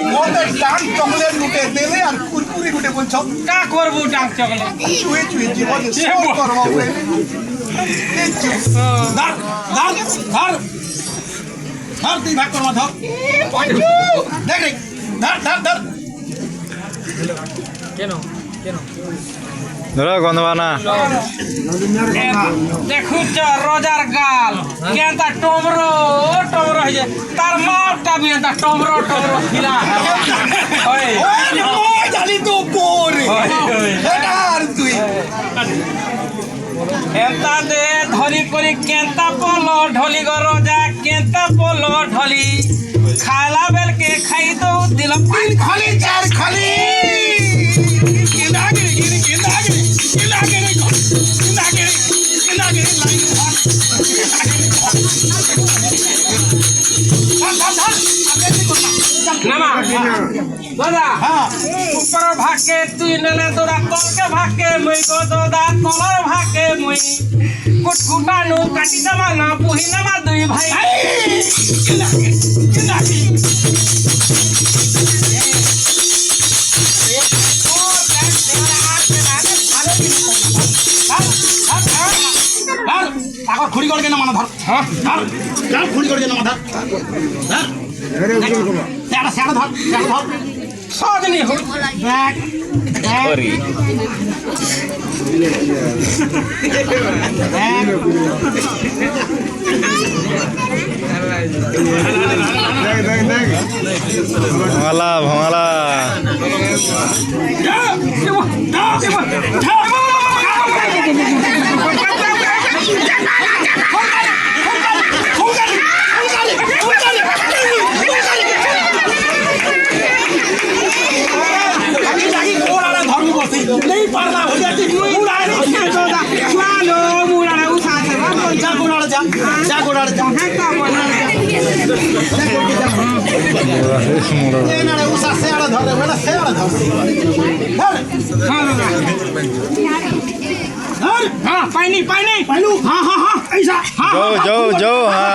মতে ডাক চকলেট গুটে দেলে আর কুরকুরি গুটে বলছ কা করবো ডাক চকলেট চুয়ে চুয়ে জীবনে সব করব বলে ধর ধর ধর ধর তুই ভাগ করবা ধর দেখ রে ধর ধর ধর কেন কেন ধরো গন্ধবানা দেখুছ রোজার গাল কেনতা টমরো টমরো হয়ে তার মাটা বি এন্তা টমরো টমরো খিলা ওই জানি তো পরে এটা আর তুই এন্তা দে ধরি করি কেনতা পলো ঢলি গো রোজা কেনতা পলো ঢলি খাইলা বেলকে খাই দো দিল তিন খালি চার খালি কিনাগিরি গিরি কিনাগিরি কিনাগিরি কিনাগিরি কিনাগিরি লাইন নামা দাদা হ্যাঁ উপর ভাগে তুই নেলে তোরা তলকে ভাগে মুই গো দাদা তলর ভাগে মুই কুটকুটানু কাটি দেবা না পুহি নেবা দুই ভাই কিনাগিরি কিনাগিরি তারপর খুঁড়ি করে কেন মানা ধর ধর ধর খুঁড়ি করে কেন মানা ধর ধর স্যাড়া স্যাড়া ধর স্যাড়া ধর সজনি হল দেখ দেখ ভঙালা ভঙালা नहीं पारना हो जाती मुड़ा नहीं चलो मुरारा उठा से जा गोड़ा जा जा गोड़ा जा ये ना रे उसा से आड़ा धर बेटा से आड़ा धर धर हां पानी पानी पहलू हां हां हां ऐसा जो जो जो हाँ